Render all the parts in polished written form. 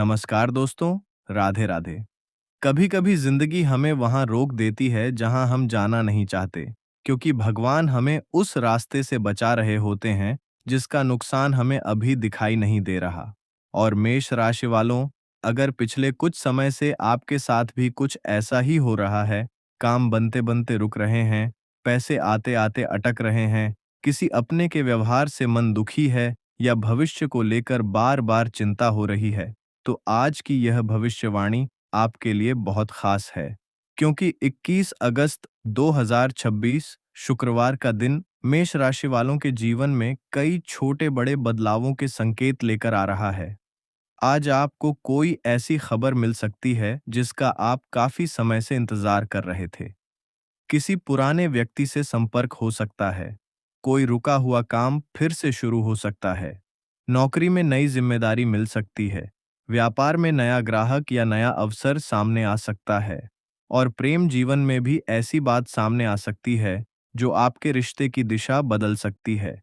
नमस्कार दोस्तों। राधे राधे। कभी कभी जिंदगी हमें वहां रोक देती है जहां हम जाना नहीं चाहते, क्योंकि भगवान हमें उस रास्ते से बचा रहे होते हैं जिसका नुकसान हमें अभी दिखाई नहीं दे रहा। और मेष राशि वालों, अगर पिछले कुछ समय से आपके साथ भी कुछ ऐसा ही हो रहा है, काम बनते बनते रुक रहे हैं, पैसे आते आते अटक रहे हैं, किसी अपने के व्यवहार से मन दुखी है, या भविष्य को लेकर बार बार चिंता हो रही है, तो आज की यह भविष्यवाणी आपके लिए बहुत खास है। क्योंकि 21 अगस्त 2026 शुक्रवार का दिन मेष राशि वालों के जीवन में कई छोटे बड़े बदलावों के संकेत लेकर आ रहा है। आज आपको कोई ऐसी खबर मिल सकती है जिसका आप काफी समय से इंतजार कर रहे थे। किसी पुराने व्यक्ति से संपर्क हो सकता है, कोई रुका हुआ काम फिर से शुरू हो सकता है, नौकरी में नई जिम्मेदारी मिल सकती है, व्यापार में नया ग्राहक या नया अवसर सामने आ सकता है, और प्रेम जीवन में भी ऐसी बात सामने आ सकती है जो आपके रिश्ते की दिशा बदल सकती है।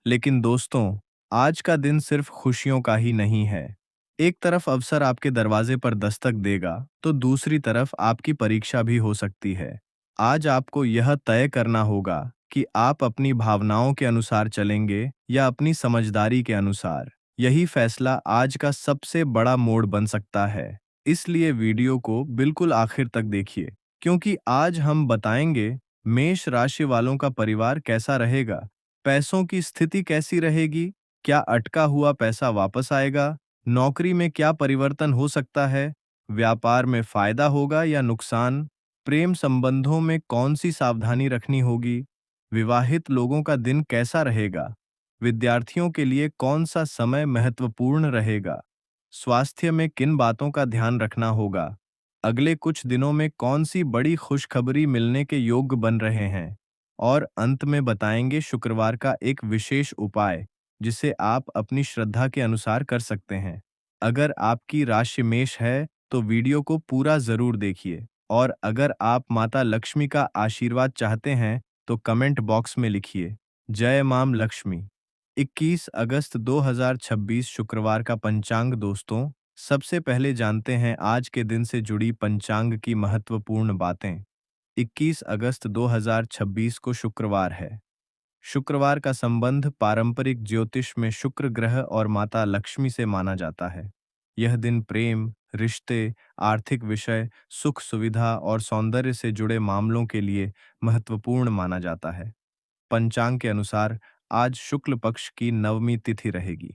लेकिन दोस्तों, आज का दिन सिर्फ खुशियों का ही नहीं है। एक तरफ अवसर आपके दरवाजे पर दस्तक देगा, तो दूसरी तरफ आपकी परीक्षा भी हो सकती है। आज आपको यह तय करना होगा कि आप अपनी भावनाओं के अनुसार चलेंगे या अपनी समझदारी के अनुसार। यही फैसला आज का सबसे बड़ा मोड़ बन सकता है। इसलिए वीडियो को बिल्कुल आखिर तक देखिए, क्योंकि आज हम बताएंगे मेष राशि वालों का परिवार कैसा रहेगा, पैसों की स्थिति कैसी रहेगी, क्या अटका हुआ पैसा वापस आएगा, नौकरी में क्या परिवर्तन हो सकता है, व्यापार में फायदा होगा या नुकसान, प्रेम संबंधों में कौन सी सावधानी रखनी होगी, विवाहित लोगों का दिन कैसा रहेगा, विद्यार्थियों के लिए कौन सा समय महत्वपूर्ण रहेगा, स्वास्थ्य में किन बातों का ध्यान रखना होगा, अगले कुछ दिनों में कौन सी बड़ी खुशखबरी मिलने के योग्य बन रहे हैं, और अंत में बताएंगे शुक्रवार का एक विशेष उपाय जिसे आप अपनी श्रद्धा के अनुसार कर सकते हैं। अगर आपकी राशि मेष है तो वीडियो को पूरा जरूर देखिए, और अगर आप माता लक्ष्मी का आशीर्वाद चाहते हैं तो कमेंट बॉक्स में लिखिए जय माम लक्ष्मी। 21 अगस्त 2026 शुक्रवार का पंचांग दोस्तों, सबसे पहले जानते हैं आज के दिन से जुड़ी पंचांग की महत्वपूर्ण बातें। 21 अगस्त 2026 को शुक्रवार है। शुक्रवार का संबंध पारंपरिक ज्योतिष में शुक्र ग्रह और माता लक्ष्मी से माना जाता है। यह दिन प्रेम, रिश्ते, आर्थिक विषय, सुख सुविधा और सौंदर्य से जुड़े मामलों के लिए महत्वपूर्ण माना जाता है। पंचांग के अनुसार आज शुक्ल पक्ष की नवमी तिथि रहेगी।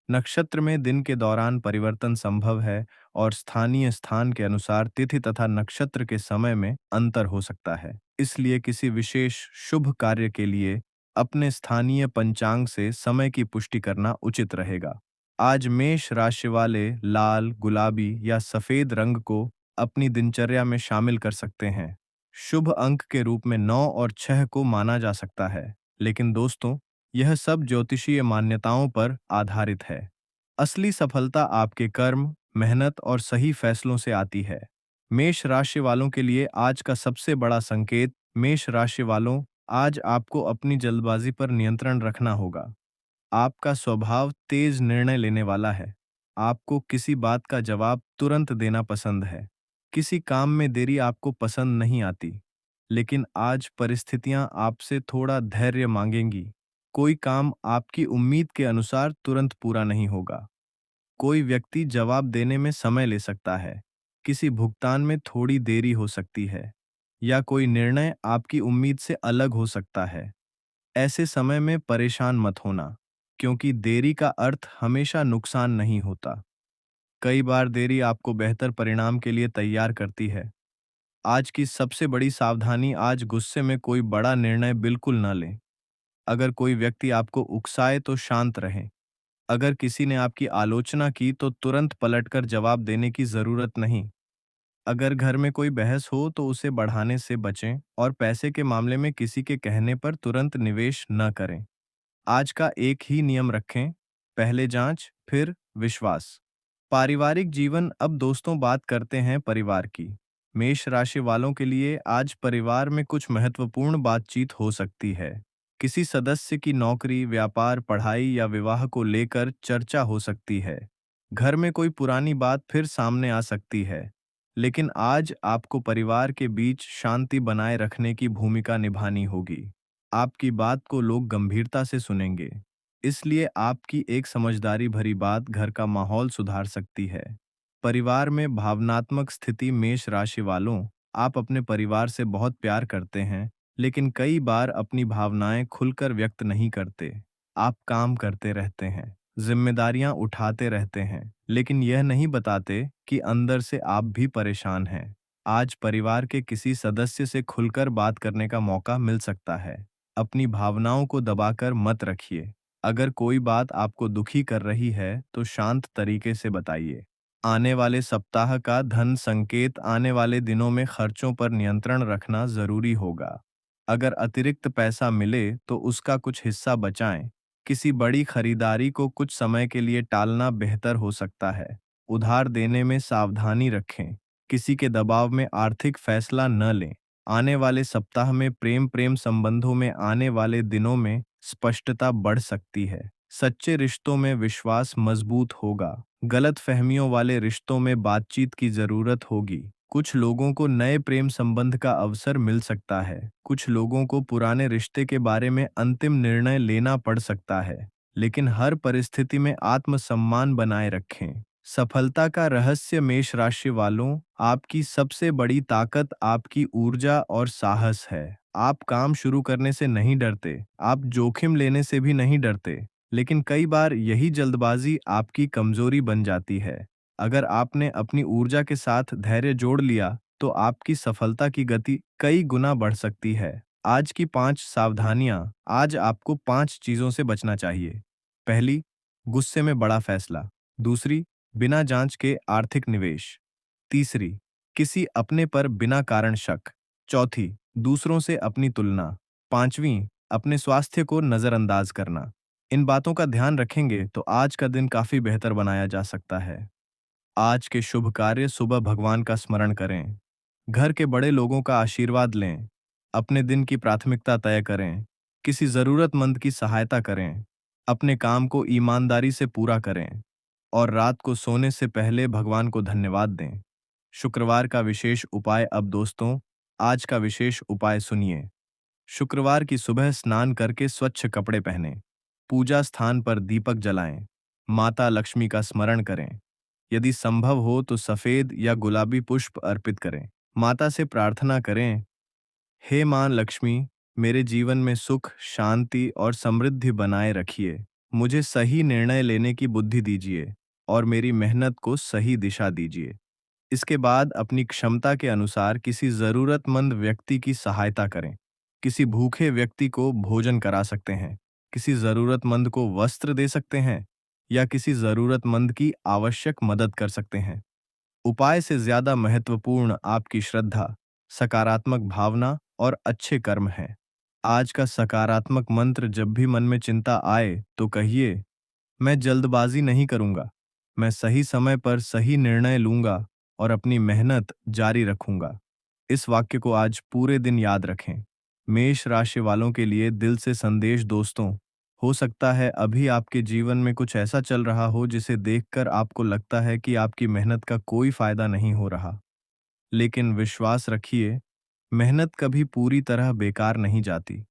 नक्षत्र में दिन के दौरान परिवर्तन संभव है, और स्थानीय स्थान के अनुसार तिथि तथा नक्षत्र के समय में अंतर हो सकता है। इसलिए किसी विशेष शुभ कार्य के लिए अपने स्थानीय पंचांग से समय की पुष्टि करना उचित रहेगा। आज मेष राशि वाले लाल, गुलाबी या सफेद रंग को अपनी दिनचर्या में शामिल कर सकते हैं। शुभ अंक के रूप में 9 और 6 को माना जा सकता है, लेकिन दोस्तों, यह सब ज्योतिषीय मान्यताओं पर आधारित है। असली सफलता आपके कर्म, मेहनत और सही फैसलों से आती है। मेष राशि वालों के लिए आज का सबसे बड़ा संकेत। मेष राशि वालों, आज आपको अपनी जल्दबाजी पर नियंत्रण रखना होगा। आपका स्वभाव तेज निर्णय लेने वाला है। आपको किसी बात का जवाब तुरंत देना पसंद है। किसी काम में देरी आपको पसंद नहीं आती, लेकिन आज परिस्थितियां आपसे थोड़ा धैर्य मांगेंगी। कोई काम आपकी उम्मीद के अनुसार तुरंत पूरा नहीं होगा। कोई व्यक्ति जवाब देने में समय ले सकता है, किसी भुगतान में थोड़ी देरी हो सकती है, या कोई निर्णय आपकी उम्मीद से अलग हो सकता है। ऐसे समय में परेशान मत होना, क्योंकि देरी का अर्थ हमेशा नुकसान नहीं होता। कई बार देरी आपको बेहतर परिणाम के लिए तैयार करती है। आज की सबसे बड़ी सावधानी, आज गुस्से में कोई बड़ा निर्णय बिल्कुल न लें। अगर कोई व्यक्ति आपको उकसाए तो शांत रहें। अगर किसी ने आपकी आलोचना की तो तुरंत पलटकर जवाब देने की जरूरत नहीं। अगर घर में कोई बहस हो तो उसे बढ़ाने से बचें, और पैसे के मामले में किसी के कहने पर तुरंत निवेश न करें। आज का एक ही नियम रखें, पहले जांच फिर विश्वास। पारिवारिक जीवन। अब दोस्तों, बात करते हैं परिवार की। मेष राशि वालों के लिए आज परिवार में कुछ महत्वपूर्ण बातचीत हो सकती है। किसी सदस्य की नौकरी, व्यापार, पढ़ाई या विवाह को लेकर चर्चा हो सकती है। घर में कोई पुरानी बात फिर सामने आ सकती है, लेकिन आज आपको परिवार के बीच शांति बनाए रखने की भूमिका निभानी होगी। आपकी बात को लोग गंभीरता से सुनेंगे, इसलिए आपकी एक समझदारी भरी बात घर का माहौल सुधार सकती है। परिवार में भावनात्मक स्थिति मेष राशि वालों, आप अपने परिवार से बहुत प्यार करते हैं, लेकिन कई बार अपनी भावनाएं खुलकर व्यक्त नहीं करते। आप काम करते रहते हैं, जिम्मेदारियां उठाते रहते हैं, लेकिन यह नहीं बताते कि अंदर से आप भी परेशान हैं। आज परिवार के किसी सदस्य से खुलकर बात करने का मौका मिल सकता है। अपनी भावनाओं को दबाकर मत रखिए। अगर कोई बात आपको दुखी कर रही है, तो शांत तरीके से बताइए। आने वाले सप्ताह का धन संकेत, आने वाले दिनों में खर्चों पर नियंत्रण रखना जरूरी होगा। अगर अतिरिक्त पैसा मिले तो उसका कुछ हिस्सा बचाएं। किसी बड़ी खरीदारी को कुछ समय के लिए टालना बेहतर हो सकता है। उधार देने में सावधानी रखें। किसी के दबाव में आर्थिक फैसला न लें। आने वाले सप्ताह में प्रेम प्रेम संबंधों में आने वाले दिनों में स्पष्टता बढ़ सकती है। सच्चे रिश्तों में विश्वास मजबूत होगा। गलत फहमियों वाले रिश्तों में बातचीत की जरूरत होगी। कुछ लोगों को नए प्रेम संबंध का अवसर मिल सकता है। कुछ लोगों को पुराने रिश्ते के बारे में अंतिम निर्णय लेना पड़ सकता है, लेकिन हर परिस्थिति में आत्मसम्मान बनाए रखें। सफलता का रहस्य मेष राशि वालों, आपकी सबसे बड़ी ताकत आपकी ऊर्जा और साहस है। आप काम शुरू करने से नहीं डरते, आप जोखिम लेने से भी नहीं डरते, लेकिन कई बार यही जल्दबाजी आपकी कमजोरी बन जाती है। अगर आपने अपनी ऊर्जा के साथ धैर्य जोड़ लिया, तो आपकी सफलता की गति कई गुना बढ़ सकती है। आज की 5 सावधानियां, आज आपको 5 चीजों से बचना चाहिए। पहली, गुस्से में बड़ा फैसला। दूसरी, बिना जांच के आर्थिक निवेश। तीसरी, किसी अपने पर बिना कारण शक। चौथी, दूसरों से अपनी तुलना। पांचवी, अपने स्वास्थ्य को नजरअंदाज करना। इन बातों का ध्यान रखेंगे तो आज का दिन काफी बेहतर बनाया जा सकता है। आज के शुभ कार्य, सुबह भगवान का स्मरण करें, घर के बड़े लोगों का आशीर्वाद लें, अपने दिन की प्राथमिकता तय करें, किसी जरूरतमंद की सहायता करें, अपने काम को ईमानदारी से पूरा करें और रात को सोने से पहले भगवान को धन्यवाद दें। शुक्रवार का विशेष उपाय। अब दोस्तों, आज का विशेष उपाय सुनिए। शुक्रवार की सुबह स्नान करके स्वच्छ कपड़े पहनें, पूजा स्थान पर दीपक जलाएं, माता लक्ष्मी का स्मरण करें। यदि संभव हो तो सफेद या गुलाबी पुष्प अर्पित करें। माता से प्रार्थना करें, हे मां लक्ष्मी, मेरे जीवन में सुख, शांति और समृद्धि बनाए रखिए। मुझे सही निर्णय लेने की बुद्धि दीजिए और मेरी मेहनत को सही दिशा दीजिए। इसके बाद अपनी क्षमता के अनुसार किसी जरूरतमंद व्यक्ति की सहायता करें। किसी भूखे व्यक्ति को भोजन करा सकते हैं, किसी जरूरतमंद को वस्त्र दे सकते हैं या किसी जरूरतमंद की आवश्यक मदद कर सकते हैं। उपाय से ज्यादा महत्वपूर्ण आपकी श्रद्धा, सकारात्मक भावना और अच्छे कर्म हैं। आज का सकारात्मक मंत्र, जब भी मन में चिंता आए तो कहिए, मैं जल्दबाजी नहीं करूंगा, मैं सही समय पर सही निर्णय लूंगा और अपनी मेहनत जारी रखूंगा। इस वाक्य को आज पूरे दिन याद रखें। मेष राशि वालों के लिए दिल से संदेश। दोस्तों, हो सकता है अभी आपके जीवन में कुछ ऐसा चल रहा हो जिसे देखकर आपको लगता है कि आपकी मेहनत का कोई फायदा नहीं हो रहा। लेकिन विश्वास रखिए, मेहनत कभी पूरी तरह बेकार नहीं जाती।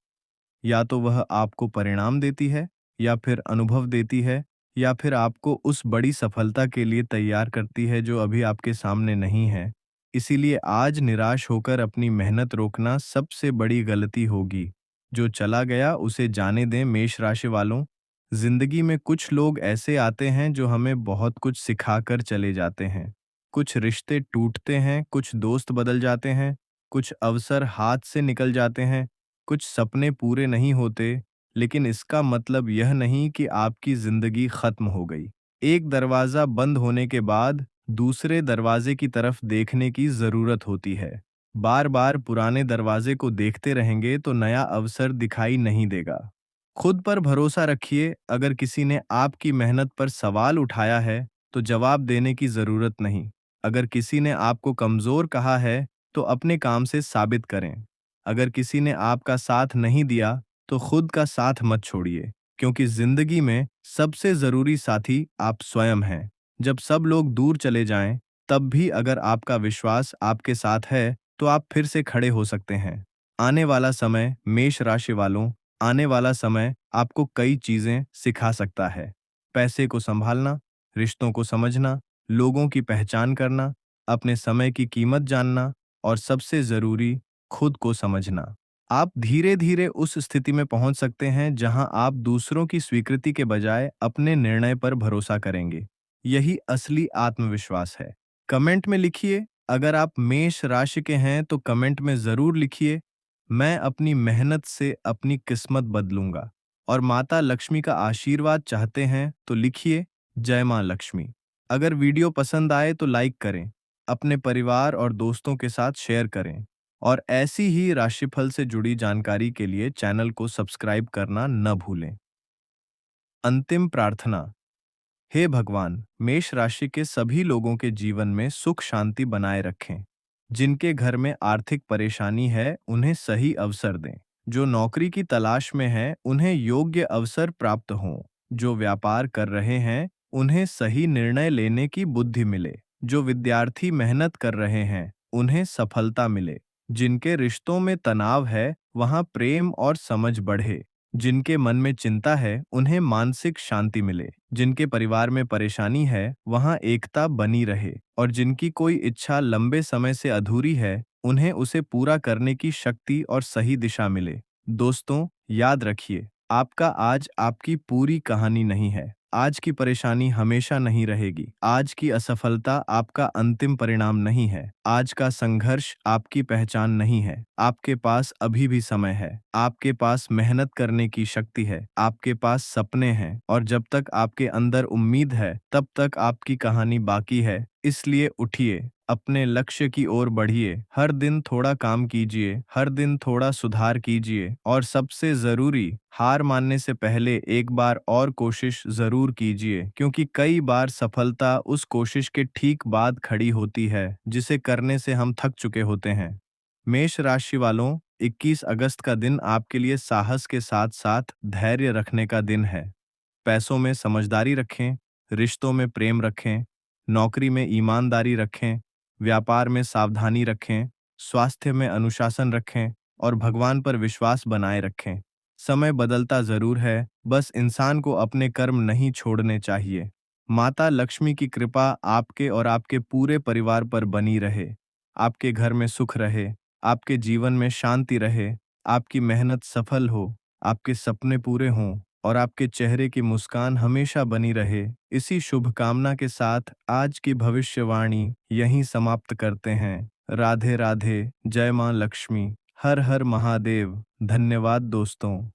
या तो वह आपको परिणाम देती है, या फिर अनुभव देती है, या फिर आपको उस बड़ी सफलता के लिए तैयार करती है जो अभी आपके सामने नहीं है। इसीलिए आज निराश होकर अपनी मेहनत रोकना सबसे बड़ी गलती होगी। जो चला गया उसे जाने दें। मेष राशि वालों, जिंदगी में कुछ लोग ऐसे आते हैं जो हमें बहुत कुछ सिखाकर चले जाते हैं। कुछ रिश्ते टूटते हैं, कुछ दोस्त बदल जाते हैं, कुछ अवसर हाथ से निकल जाते हैं, कुछ सपने पूरे नहीं होते, लेकिन इसका मतलब यह नहीं कि आपकी जिंदगी खत्म हो गई। एक दरवाजा बंद होने के बाद दूसरे दरवाजे की तरफ देखने की जरूरत होती है। बार बार पुराने दरवाजे को देखते रहेंगे तो नया अवसर दिखाई नहीं देगा। खुद पर भरोसा रखिए। अगर किसी ने आपकी मेहनत पर सवाल उठाया है तो जवाब देने की जरूरत नहीं। अगर किसी ने आपको कमजोर कहा है तो अपने काम से साबित करें। अगर किसी ने आपका साथ नहीं दिया तो खुद का साथ मत छोड़िए, क्योंकि जिंदगी में सबसे जरूरी साथी आप स्वयं हैं। जब सब लोग दूर चले जाएं, तब भी अगर आपका विश्वास आपके साथ है, तो आप फिर से खड़े हो सकते हैं। आने वाला समय, मेष राशि वालों, आने वाला समय आपको कई चीजें सिखा सकता है। पैसे को संभालना, रिश्तों को समझना, लोगों की पहचान करना, अपने समय की कीमत जानना और सबसे जरूरी, खुद को समझना। आप धीरे धीरे उस स्थिति में पहुंच सकते हैं जहां आप दूसरों की स्वीकृति के बजाय अपने निर्णय पर भरोसा करेंगे। यही असली आत्मविश्वास है। कमेंट में लिखिए, अगर आप मेष राशि के हैं तो कमेंट में जरूर लिखिए, मैं अपनी मेहनत से अपनी किस्मत बदलूंगा। और माता लक्ष्मी का आशीर्वाद चाहते हैं तो लिखिए, जय मां लक्ष्मी। अगर वीडियो पसंद आए तो लाइक करें, अपने परिवार और दोस्तों के साथ शेयर करें, और ऐसी ही राशिफल से जुड़ी जानकारी के लिए चैनल को सब्सक्राइब करना न भूलें। अंतिम प्रार्थना। हे भगवान, मेष राशि के सभी लोगों के जीवन में सुख शांति बनाए रखें। जिनके घर में आर्थिक परेशानी है, उन्हें सही अवसर दें। जो नौकरी की तलाश में हैं, उन्हें योग्य अवसर प्राप्त हों। जो व्यापार कर रहे हैं, उन्हें सही निर्णय लेने की बुद्धि मिले। जो विद्यार्थी मेहनत कर रहे हैं, उन्हें सफलता मिले। जिनके रिश्तों में तनाव है, वहां प्रेम और समझ बढ़े। जिनके मन में चिंता है, उन्हें मानसिक शांति मिले। जिनके परिवार में परेशानी है, वहां एकता बनी रहे। और जिनकी कोई इच्छा लंबे समय से अधूरी है, उन्हें उसे पूरा करने की शक्ति और सही दिशा मिले। दोस्तों, याद रखिए, आपका आज आपकी पूरी कहानी नहीं है। आज की परेशानी हमेशा नहीं रहेगी। आज की असफलता आपका अंतिम परिणाम नहीं है। आज का संघर्ष आपकी पहचान नहीं है। आपके पास अभी भी समय है। आपके पास मेहनत करने की शक्ति है। आपके पास सपने हैं, और जब तक आपके अंदर उम्मीद है, तब तक आपकी कहानी बाकी है। इसलिए उठिए, अपने लक्ष्य की ओर बढ़िए। हर दिन थोड़ा काम कीजिए, हर दिन थोड़ा सुधार कीजिए, और सबसे जरूरी, हार मानने से पहले एक बार और कोशिश जरूर कीजिए, क्योंकि कई बार सफलता उस कोशिश के ठीक बाद खड़ी होती है जिसे करने से हम थक चुके होते हैं। मेष राशि वालों, 21 अगस्त का दिन आपके लिए साहस के साथ साथ धैर्य रखने का दिन है। पैसों में समझदारी रखें, रिश्तों में प्रेम रखें, नौकरी में ईमानदारी रखें, व्यापार में सावधानी रखें, स्वास्थ्य में अनुशासन रखें, और भगवान पर विश्वास बनाए रखें। समय बदलता जरूर है, बस इंसान को अपने कर्म नहीं छोड़ने चाहिए। माता लक्ष्मी की कृपा आपके और आपके पूरे परिवार पर बनी रहे। आपके घर में सुख रहे, आपके जीवन में शांति रहे, आपकी मेहनत सफल हो, आपके सपने पूरे हों, और आपके चेहरे की मुस्कान हमेशा बनी रहे। इसी शुभकामना के साथ आज की भविष्यवाणी यहीं समाप्त करते हैं। राधे राधे, जय मां लक्ष्मी, हर हर महादेव। धन्यवाद दोस्तों।